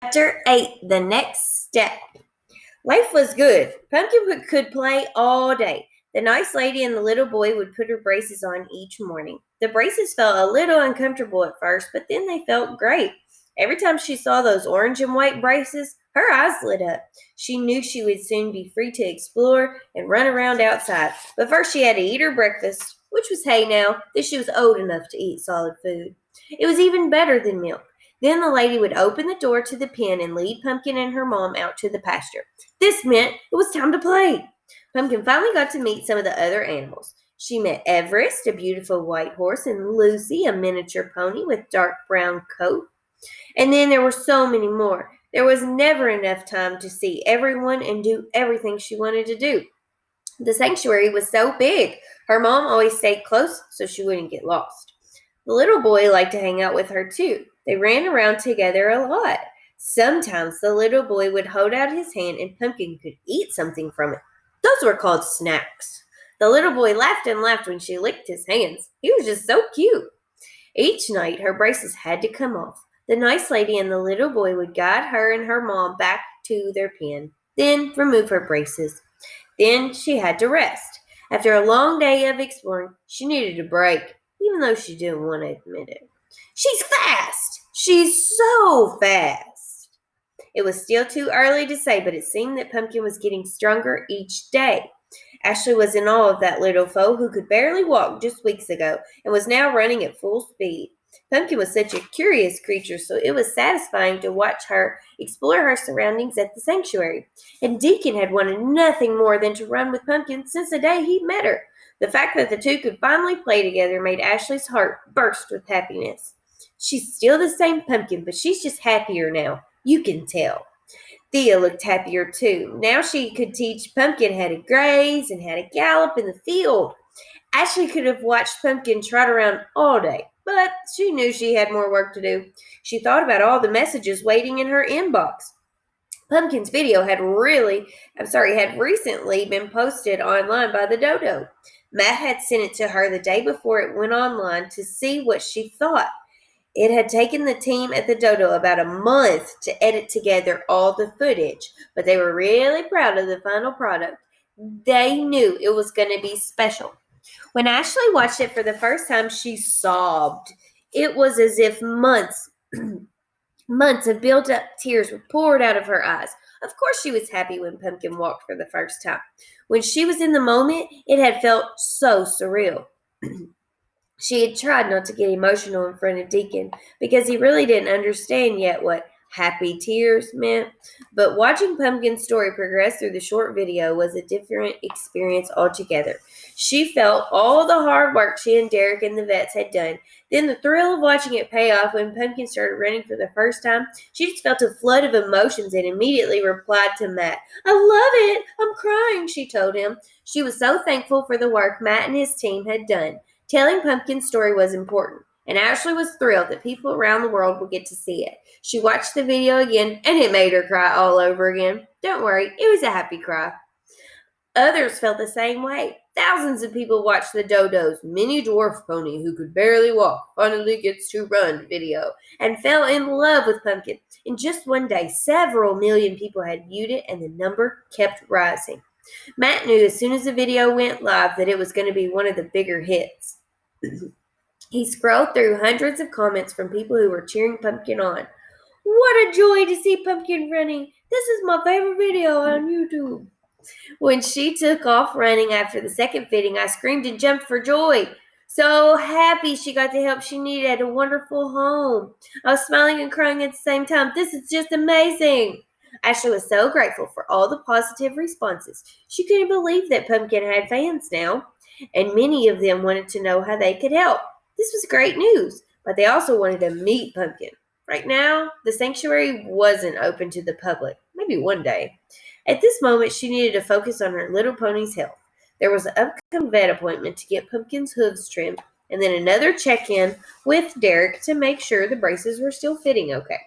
Chapter 8, The Next Step. Life was good. Pumpkin could play all day. The nice lady and the little boy would put her braces on each morning. The braces felt a little uncomfortable at first, but then they felt great. Every time she saw those orange and white braces, her eyes lit up. She knew she would soon be free to explore and run around outside. But first she had to eat her breakfast, which was hay now that she was old enough to eat solid food. It was even better than milk. Then the lady would open the door to the pen and lead Pumpkin and her mom out to the pasture. This meant it was time to play. Pumpkin finally got to meet some of the other animals. She met Everest, a beautiful white horse, and Lucy, a miniature pony with dark brown coat. And then there were so many more. There was never enough time to see everyone and do everything she wanted to do. The sanctuary was so big. Her mom always stayed close so she wouldn't get lost. The little boy liked to hang out with her too. They ran around together a lot. Sometimes the little boy would hold out his hand and Pumpkin could eat something from it. Those were called snacks. The little boy laughed and laughed when she licked his hands. He was just so cute. Each night her braces had to come off. The nice lady and the little boy would guide her and her mom back to their pen, then remove her braces. Then she had to rest. After a long day of exploring, she needed a break, even though she didn't want to admit it. She's fast! She's so fast! It was still too early to say, but it seemed that Pumpkin was getting stronger each day. Ashley was in awe of that little foe who could barely walk just weeks ago and was now running at full speed. Pumpkin was such a curious creature, so it was satisfying to watch her explore her surroundings at the sanctuary. And Deacon had wanted nothing more than to run with Pumpkin since the day he'd met her. The fact that the two could finally play together made Ashley's heart burst with happiness. She's still the same Pumpkin, but she's just happier now. You can tell. Thea looked happier too. Now she could teach Pumpkin how to graze and how to gallop in the field. Ashley could have watched Pumpkin trot around all day, but she knew she had more work to do. She thought about all the messages waiting in her inbox. Pumpkin's video had recently been posted online by the Dodo. Matt had sent it to her the day before it went online to see what she thought. It had taken the team at the Dodo about a month to edit together all the footage, but they were really proud of the final product. They knew it was going to be special. When Ashley watched it for the first time, she sobbed. It was as if months of built-up tears were poured out of her eyes. Of course she was happy when Pumpkin walked for the first time. When she was in the moment, it had felt so surreal. She had tried not to get emotional in front of Deacon because he really didn't understand yet what happy tears meant. But watching Pumpkin's story progress through the short video was a different experience altogether. She felt all the hard work she and Derek and the vets had done. Then the thrill of watching it pay off when Pumpkin started running for the first time. She just felt a flood of emotions and immediately replied to Matt. "I love it! I'm crying," she told him. She was so thankful for the work Matt and his team had done. Telling Pumpkin's story was important, and Ashley was thrilled that people around the world would get to see it. She watched the video again, and it made her cry all over again. Don't worry, it was a happy cry. Others felt the same way. Thousands of people watched the Dodo's mini dwarf pony who could barely walk finally gets to run video and fell in love with Pumpkin. In just one day, several million people had viewed it, and the number kept rising. Matt knew as soon as the video went live that it was going to be one of the bigger hits. He scrolled through hundreds of comments from people who were cheering Pumpkin on. "What a joy to see Pumpkin running. This is my favorite video on YouTube." When she took off running after the second fitting, I screamed and jumped for joy. So happy she got the help she needed at a wonderful home. I was smiling and crying at the same time. This is just amazing. Ashley was so grateful for all the positive responses. She couldn't believe that Pumpkin had fans now, and many of them wanted to know how they could help. This was great news, but they also wanted to meet Pumpkin. Right now, the sanctuary wasn't open to the public. Maybe one day. At this moment, she needed to focus on her little pony's health. There was an upcoming vet appointment to get Pumpkin's hooves trimmed, and then another check-in with Derek to make sure the braces were still fitting okay.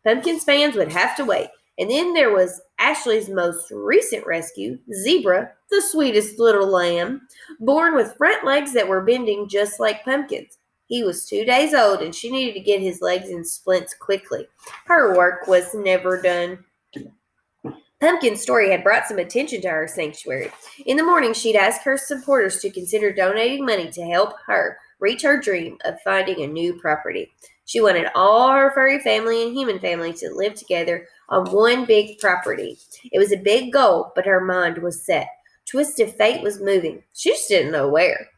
Pumpkin's fans would have to wait. And then there was Ashley's most recent rescue, Zebra, the sweetest little lamb, born with front legs that were bending just like Pumpkin's. He was 2 days old, and she needed to get his legs in splints quickly. Her work was never done. Pumpkin's story had brought some attention to her sanctuary. In the morning, she'd ask her supporters to consider donating money to help her reach her dream of finding a new property. She wanted all her furry family and human family to live together on one big property. It was a big goal, but her mind was set. Twist of fate was moving. She just didn't know where.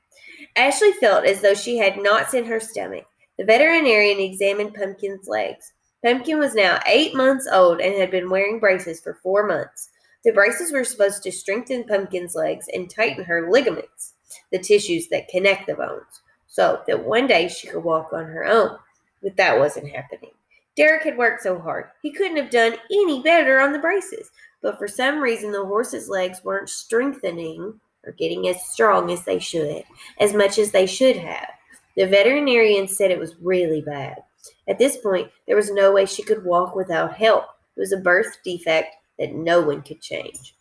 Ashley felt as though she had knots in her stomach. The veterinarian examined Pumpkin's legs. Pumpkin was now 8 months old and had been wearing braces for 4 months. The braces were supposed to strengthen Pumpkin's legs and tighten her ligaments, the tissues that connect the bones, so that one day she could walk on her own. But that wasn't happening. Derek had worked so hard. He couldn't have done any better on the braces, but for some reason the horse's legs weren't strengthening or getting as strong as they should, as much as they should have. The veterinarian said it was really bad. At this point, there was no way she could walk without help. It was a birth defect that no one could change.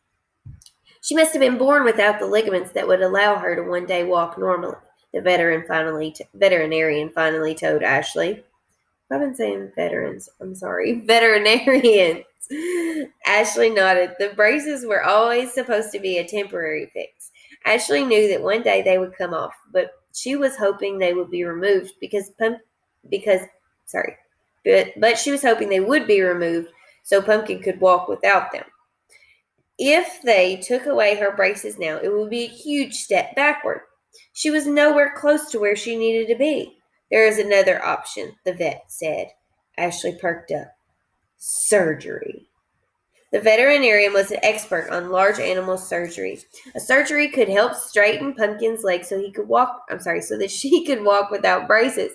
She must have been born without the ligaments that would allow her to one day walk normally, the veterinarian finally told Ashley. I've been saying veterans. I'm sorry. Veterinarians. Ashley nodded. The braces were always supposed to be a temporary fix. Ashley knew that one day they would come off, but she was hoping they would be removed but she was hoping they would be removed so Pumpkin could walk without them. If they took away her braces now, it would be a huge step backward. She was nowhere close to where she needed to be. There is another option, the vet said. Ashley perked up. Surgery. The veterinarian was an expert on large animal surgery. A surgery could help straighten Pumpkin's legs so that she could walk without braces.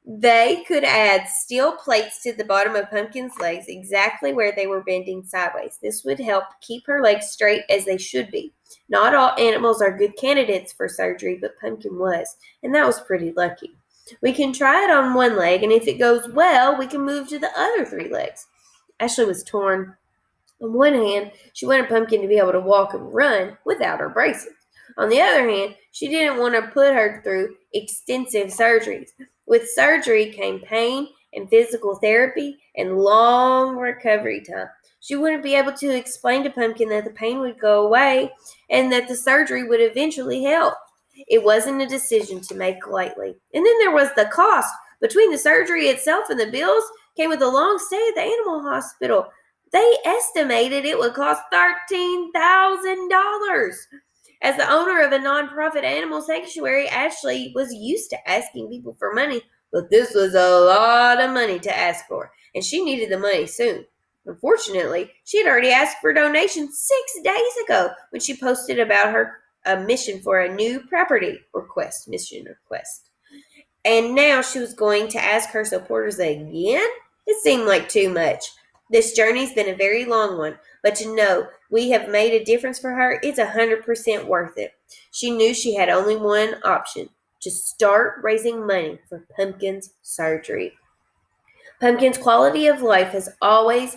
They could add steel plates to the bottom of Pumpkin's legs exactly where they were bending sideways. This would help keep her legs straight as they should be. Not all animals are good candidates for surgery, but Pumpkin was, and that was pretty lucky. We can try it on one leg, and if it goes well, we can move to the other 3 legs. Ashley was torn. On one hand, she wanted Pumpkin to be able to walk and run without her braces. On the other hand, she didn't want to put her through extensive surgeries. With surgery came pain and physical therapy and long recovery time. She wouldn't be able to explain to Pumpkin that the pain would go away and that the surgery would eventually help. It wasn't a decision to make lightly. And then there was the cost. Between the surgery itself and the bills came with a long stay at the animal hospital. They estimated it would cost $13,000. As the owner of a nonprofit animal sanctuary, Ashley was used to asking people for money, but this was a lot of money to ask for, and she needed the money soon. Unfortunately, she had already asked for donations 6 days ago when she posted about her mission for a new property mission request. And now she was going to ask her supporters again? It seemed like too much. This journey's been a very long one, but to know we have made a difference for her, it's 100% worth it. She knew she had only one option, to start raising money for Pumpkin's surgery. Pumpkin's quality of life has always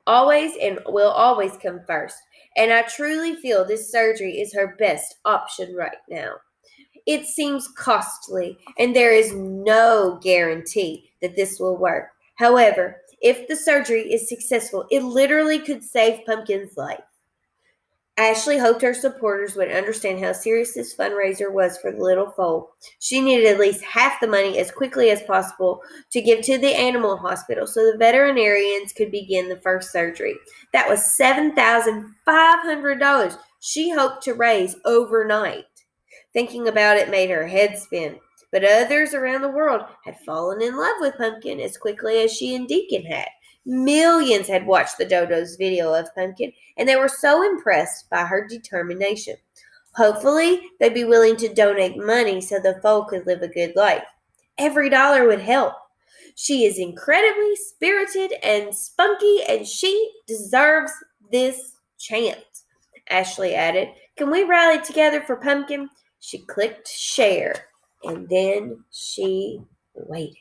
and will always come first, and I truly feel this surgery is her best option right now. It seems costly, and there is no guarantee that this will work. However, if the surgery is successful, it literally could save Pumpkin's life. Ashley hoped her supporters would understand how serious this fundraiser was for the little foal. She needed at least half the money as quickly as possible to give to the animal hospital so the veterinarians could begin the first surgery. That was $7,500 she hoped to raise overnight. Thinking about it made her head spin. But others around the world had fallen in love with Pumpkin as quickly as she and Deacon had. Millions had watched the Dodo's video of Pumpkin, and they were so impressed by her determination. Hopefully, they'd be willing to donate money so the foal could live a good life. Every dollar would help. She is incredibly spirited and spunky, and she deserves this chance, Ashley added. Can we rally together for Pumpkin? She clicked share, and then she waited.